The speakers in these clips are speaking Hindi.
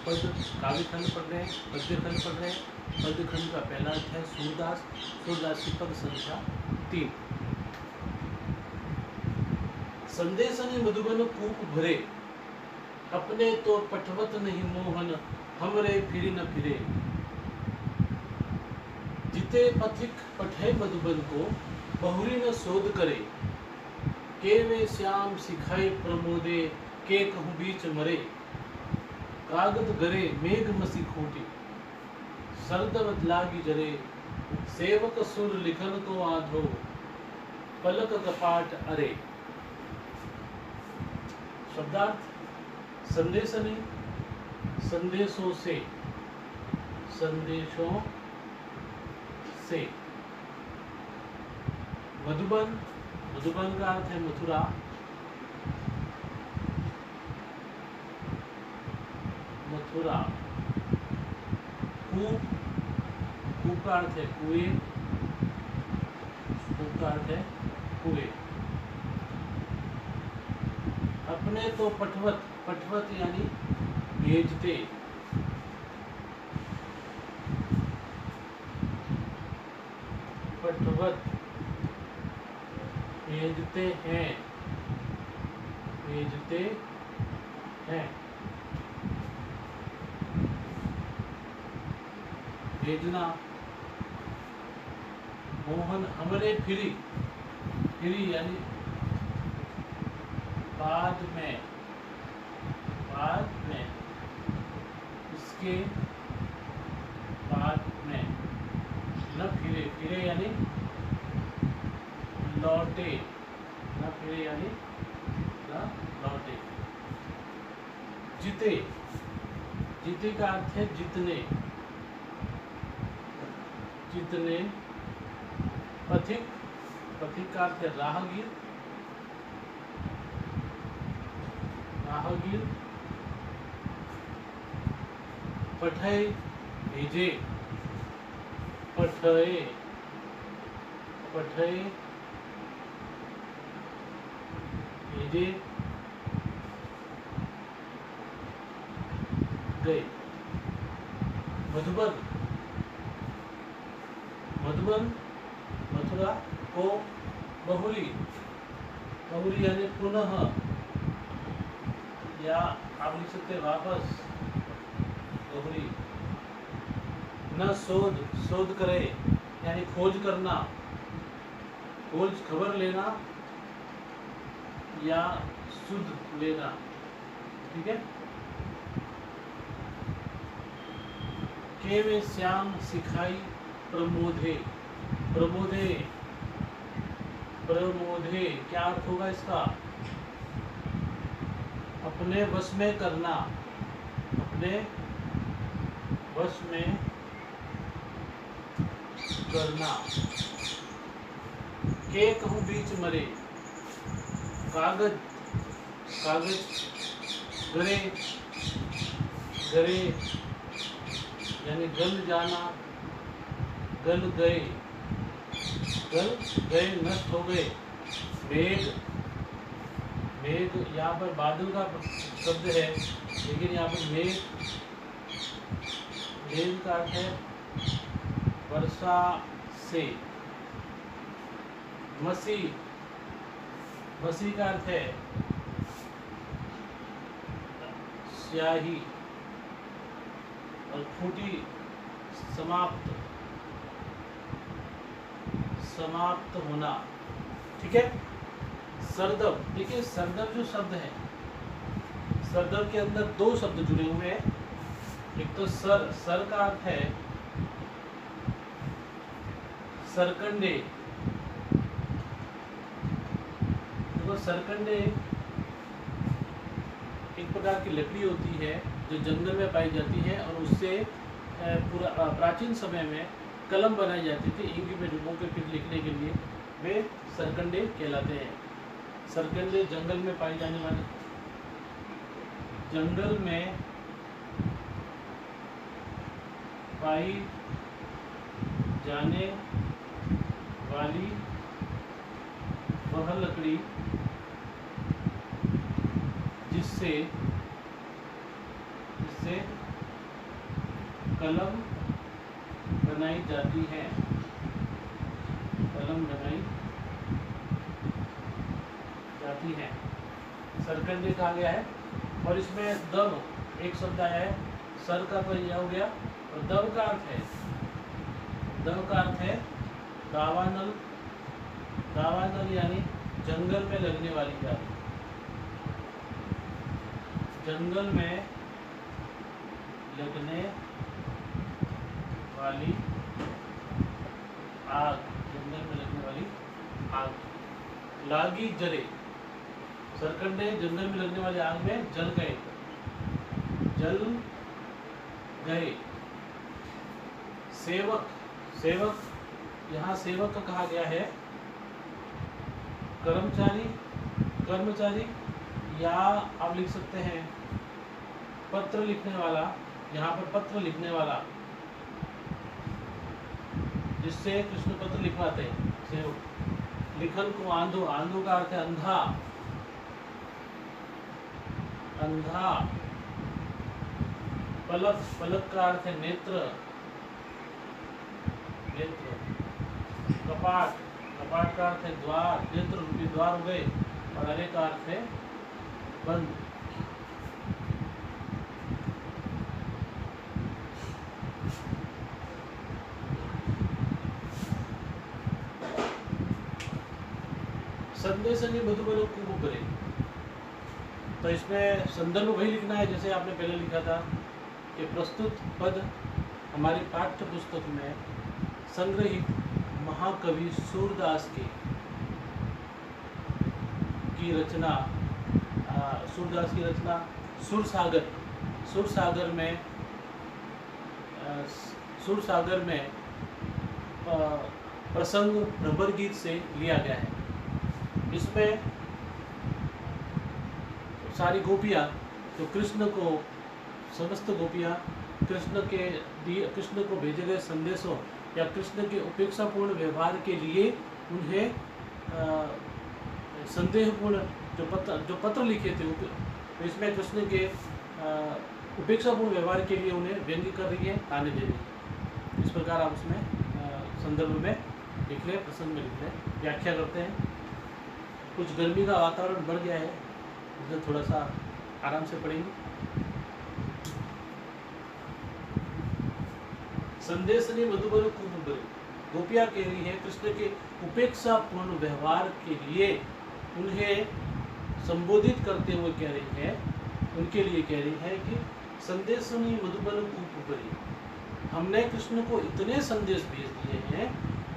पद काव्य खंड पढ़ रहे हैं, पद्य खंड पढ़ रहे हैं। पद्य खंड का पहला अध्याय सूरदास, सूरदास की पद संख्या 3। संदेशन मधुबन कूप भरे, अपने तो पठवत नहीं मोहन, हमरे फिर न फिरे। जिते पथिक पठे मधुबन को, बहुरी न शोध करे। के वे श्याम सिखाए प्रमोदे, के कहूँ बीच मरे। कागद गरे मेघ मसी खूटी, सरदवत लागी जरे। सेवक सुर लिखन को आधो, पलक कपाट अरे। शब्दार्थ: संदेशने संदेशों से, संदेशों से। मधुबन, मधुबन का अर्थ है मथुरा। मथुरा। कूप, कूप का अर्थ है कुएं। कूप का अर्थ है कुएं। अपने तो पठवत, पठवत यानी भेजते। पठवत भेजते हैं, भेजते हैं। भेजना। मोहन हमरे फिरी, फिरी यानी बाद में, बाद में, इसके बाद में। न फिरे, फिरे यानी लौटे, न फिरे यानी न लौटे। जीते, जीते का अर्थ है जितने, जितने। पथिक, पथिक का अर्थ है राहगीर, राहगीर। पठय भेजे, पठय, पठय भेजे गए। मधुबन, मधुबन मथुरा को। बहुरी, बहुरी यानी पुनः, या आप लिख सकते वापस। बहुरी। न शोध, शोध करे यानी खोज करना, खोज खबर लेना या शुद्ध लेना। ठीक है। के वे श्याम सिखाई प्रमोदे, प्रमोदे, प्रमोदे क्या अर्थ होगा इसका? अपने वश में करना, अपने वश में करना। के कहूँ बीच मरे, कागज, कागज। गरे, गरे यानी गल जाना, गल गए, गल गए, नष्ट हो गए। मेघ, मेघ यहाँ पर बादल का शब्द है, लेकिन यहाँ पर मेघ, मेघ का अर्थ है वर्षा से। मसी, मसी का अर्थ है स्याही। और खूटी समाप्त, समाप्त होना। ठीक है। सरदब, देखिए सरदब जो शब्द है, सरदब के अंदर दो शब्द जुड़े हुए हैं। एक तो सर, सर का अर्थ है सरकंडे। देखो सरकंडे एक प्रकार की लकड़ी होती है जो जंगल में पाई जाती है, और उससे पूरा प्राचीन समय में कलम बनाई जाती थी इंक में डुबो के फिर लिखने के लिए, वे सरकंडे कहलाते हैं। सरकंडे जंगल में पाई जाने वाले, जंगल में पाई जाने वाली वह लकड़ी जिससे, जिससे कलम बनाई जाती है, कलम बनाई जाती है। सरकंडे कहा गया है। और इसमें दव एक शब्द आया है, सर का तो यह हो गया, और दव का अर्थ है, दव का अर्थ है दावानल, दावानल यानी जंगल में लगने वाली आग, जंगल में लगने वाली आग, जंगल में लगने वाली आग। लागी जले, सरकंडे जंगल में लगने वाली आग में जल गए, जल गए। सेवक, सेवक यहाँ सेवक का कहा गया है कर्मचारी, कर्मचारी, या आप लिख सकते हैं पत्र लिखने वाला, यहाँ पर पत्र लिखने वाला, जिससे कृष्ण पत्र लिखवाते हैं सेवक। लिखन को आंधो, आंधो का अर्थ है अंधा, अंधा। पलक, पलक का अर्थ है नेत्र, नेत्र। कपाट, कपाट का अर्थ है द्वार, नेत्र रूपी द्वार हो गए। और अरे का अर्थ है बंद। संदेशनी मधुबन खूब करे, तो इसमें संदर्भ वही लिखना है जैसे आपने पहले लिखा था कि प्रस्तुत पद हमारी पाठ्य पुस्तक में संग्रहित महाकवि सूरदास की रचना, सूरदास की रचना सुरसागर, सुरसागर में, सुरसागर में प्रसंग भ्रमर गीत से लिया गया है। इसमें सारी गोपियाँ जो कृष्ण को, समस्त गोपियाँ कृष्ण के दिए, कृष्ण को भेजे गए संदेशों या कृष्ण के उपेक्षापूर्ण व्यवहार के लिए उन्हें संदेहपूर्ण जो पत्र लिखे थे, तो इसमें कृष्ण के उपेक्षापूर्ण व्यवहार के लिए उन्हें व्यंग्य कर रही है, ताने दे रही है। इस प्रकार आप उसमें संदर्भ में लिख लें, प्रसंग में लिख लें, व्याख्या करते हैं। कुछ गर्मी का वातावरण बढ़ गया है, इसे थोड़ा सा आराम से पढ़ेंगे। संदेश ने मधुबन खूब, गोपियाँ कह रही है कृष्ण के उपेक्षापूर्ण व्यवहार के लिए उन्हें संबोधित करते हुए कह रही है, उनके लिए कह रही है कि संदेशनी मधुबन खूब, हमने कृष्ण को इतने संदेश भेज दिए हैं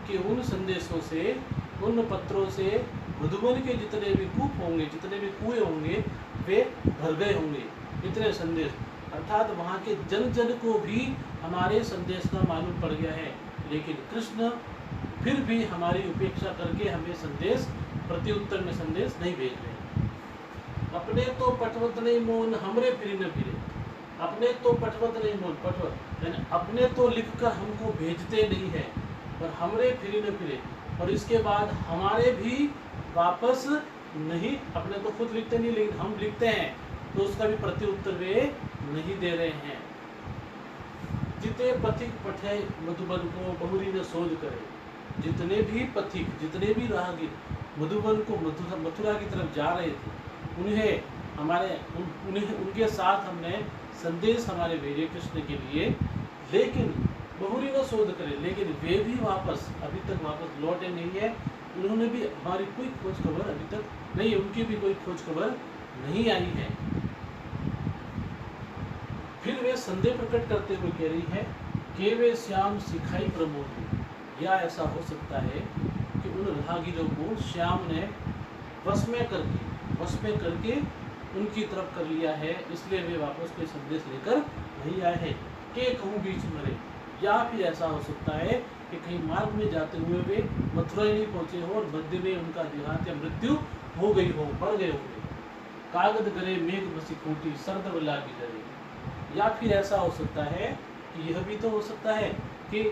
कि उन संदेशों से, उन पत्रों से मधुबन के जितने भी कूप होंगे, जितने भी कुएं होंगे, वे भर गए होंगे। इतने संदेश, अर्थात वहाँ के जन जन को भी हमारे संदेश का मालूम पड़ गया है, लेकिन कृष्ण फिर भी हमारी उपेक्षा करके हमें संदेश, प्रत्युत्तर में संदेश नहीं भेज रहे। अपने तो पटवत नहीं मोन हमरे फिर न फिरे, अपने तो पटवत नहीं मोन, पटवत यानी अपने तो लिखकर हमको भेजते नहीं है, और हमरे फिर न फिरे, और इसके बाद हमारे भी वापस नहीं, अपने तो खुद लिखते नहीं लेकिन हम लिखते हैं तो उसका भी प्रत्युत्तर वे नहीं दे रहे हैं। जिते पथिक पठे मधुबन को बहुरी न शोध करे, जितने भी पथिक, जितने भी राहगीर मधुबन को, मथुरा की तरफ जा रहे थे, उन्हें हमारे उन्हें उनके साथ हमने संदेश हमारे भेजे कृष्ण के लिए, लेकिन बहुरी न शोध करे, लेकिन वे भी वापस अभी तक वापस लौटे नहीं है। उन्होंने भी हमारी कोई खोज खबर अभी तक नहीं, उनकी भी कोई खोज खबर नहीं आई है। फिर वे संदेह प्रकट करते हुए कह रही है कि वे श्याम सिखाई प्रमोद, या ऐसा हो सकता है कि उन राहगीरों को श्याम ने वश में करके उनकी तरफ कर लिया है, इसलिए वे वापस कोई संदेश लेकर नहीं आए हैं। के कहूँ बीच मरे, या फिर ऐसा हो सकता है कि कहीं मार्ग में जाते हुए वे मथुरा ही नहीं पहुंचे हो और मध्य में उनका देहांत या मृत्यु हो गई हो, मर गए होंगे। कागद करे मेघ बसी खूटी सर्द लागी डरे, या फिर ऐसा हो सकता है कि यह भी तो हो सकता है कि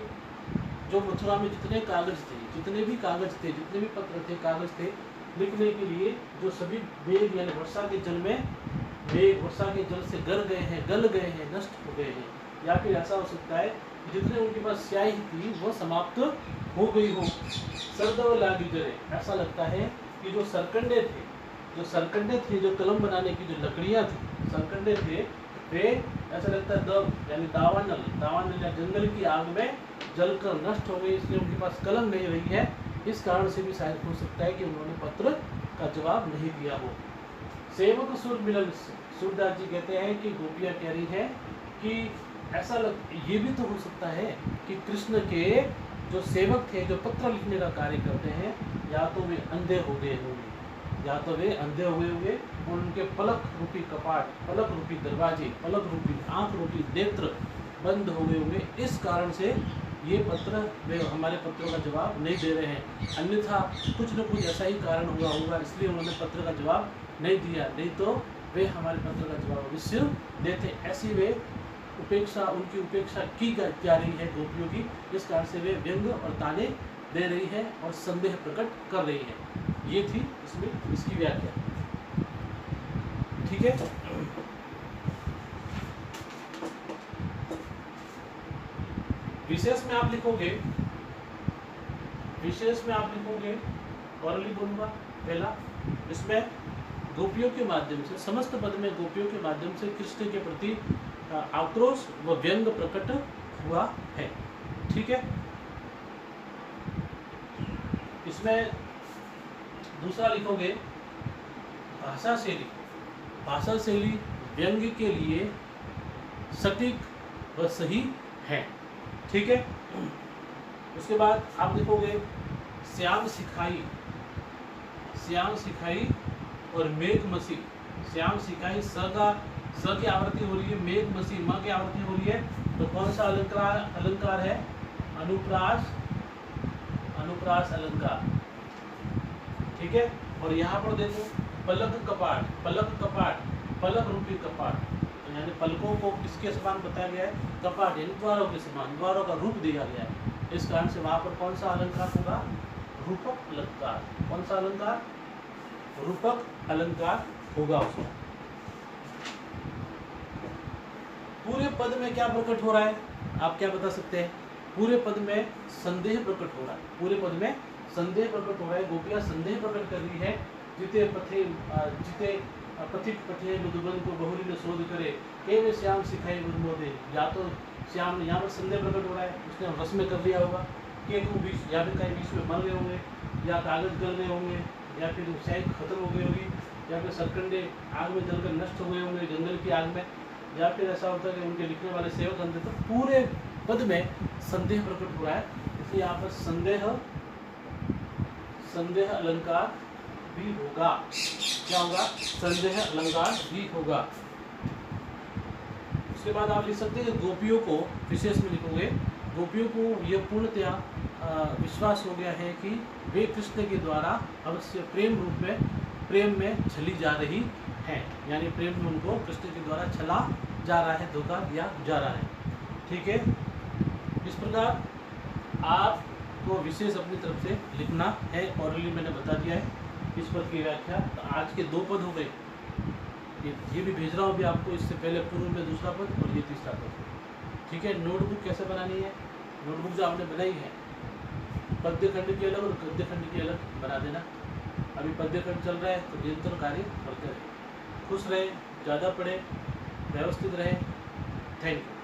जो मथुरा में जितने कागज थे, जितने भी कागज थे, जितने भी पत्र थे, कागज थे लिखने के लिए, जो सभी मेघ यानी वर्षा के जल में, मेघ वर्षा के जल से गल गए हैं, नष्ट हो गए हैं, या फिर ऐसा हो सकता है जितने उनके पास स्याही थी वो समाप्त हो गई हो। सर्दव लागी जरे, ऐसा लगता है कि जो सरकंडे थे, जो कलम बनाने की जो लकड़ियां थी, सरकंडे थे, वे ऐसा लगता है दब यानी दावानल या जंगल की आग में जलकर नष्ट हो गई, इसलिए उनके पास कलम नहीं रही है। इस कारण से भी शायद हो सकता है कि उन्होंने पत्र का जवाब नहीं दिया हो। सेवक सुर मिलन, सूरदास जी कहते हैं कि गोपियां कह रही है कि ये भी तो हो सकता है कि कृष्ण के जो सेवक थे, जो पत्र लिखने का कार्य करते हैं, या तो वे अंधे हो गए होंगे, उनके पलक रूपी कपाट, पलक रूपी दरवाजे, पलक रूपी आंख रूपी नेत्र बंद हो गए होंगे। इस कारण से ये पत्र, वे हमारे पत्रों का जवाब नहीं दे रहे हैं। अन्यथा कुछ न कुछ ऐसा ही कारण हुआ होगा, इसलिए उन्होंने पत्र का जवाब नहीं दिया, नहीं तो वे हमारे पत्र का जवाब अवश्य देते। ऐसी वे उनकी उपेक्षा की जा रही है गोपियों की, जिस कारण से वे व्यंग और ताने दे रही है और संदेह प्रकट कर रही है। ये थी इसमें इसकी व्याख्या। ठीक है, विशेष में आप लिखोगे, ऑरली बोलूंगा पहला, इसमें गोपियों के माध्यम से, समस्त पद में गोपियों के माध्यम से कृष्ण के प्रति आक्रोश व व्यंग प्रकट हुआ है। ठीक है, इसमें दूसरा लिखोगे भाषा शैली व्यंग के लिए सटीक व सही है। ठीक है, उसके बाद आप लिखोगे श्याम सिखाई और मेघ मसी। श्याम सिखाई स की आवृत्ति हो रही है, मेघ मसी म की आवृत्ति हो रही है, तो कौन सा अलंकार है? अनुप्रास अलंकार। ठीक है, और यहाँ पर देखो पलक कपाट, पलक रूपी कपाट, यानी पलकों को किसके समान बताया गया है? कपाट यानी द्वारों के समान, द्वारों का रूप दिया गया है। इस कारण से वहां पर कौन सा अलंकार होगा? रूपक अलंकार। कौन सा अलंकार? रूपक अलंकार होगा उसमें। पूरे पद में क्या प्रकट हो रहा है? आप क्या बता सकते हैं? पूरे पद में संदेह प्रकट हो रहा है। पूरे पद में संदेह प्रकट हो रहा है। गोपियां संदेह प्रकट कर रही है। जिते पथिक पठे मधुबन को बहुरी न शोध करे, केवल श्याम सिखाए मधुमोदे। या तो श्याम, यहाँ पर संदेह प्रकट हो रहा है, उसने रस में कर लिया होगा, के बीच या फिर कहीं बीच में मर गए होंगे, या कागज गल गए होंगे, या फिर शायद खत्म हो गई होगी, या फिर सरकंडे आग में जलकर नष्ट हो गए होंगे जंगल की आग में, या फिर ऐसा होता है कि उनके लिखने वाले सेवक अंधे। तो पूरे पद में संदेह प्रकट हो रहा है, इसलिए यहाँ पर संदेह अलंकार भी होगा। क्या होगा? संदेह अलंकार भी होगा। उसके बाद आप लिख सकते हैं गोपियों को, विशेष में लिखोगे, गोपियों को यह पूर्णतया विश्वास हो गया है कि वे कृष्ण के द्वारा अवश्य प्रेम में छली जा रही हैं, यानी प्रेम में उनको कृष्ण के द्वारा छला जा रहा है, धोखा दिया जा रहा है। ठीक है, इस प्रकार आपको विशेष अपनी तरफ से लिखना है। ऑरली मैंने बता दिया है इस पद की व्याख्या। तो आज के 2 पद हो गए, ये भी भेज रहा हूँ अभी आपको, इससे पहले पूर्व में दूसरा पद और ये तीसरा पद। ठीक है, नोटबुक कैसे बनानी है? नोटबुक जो आपने बनाई है, पद्य खंड की अलग और गद्य खंड की अलग बना देना। अभी पद्य खंड चल रहा है तो निरंतर कार्य करते रहे, खुश रहे, ज़्यादा पढ़े, व्यवस्थित रहे। Thank you.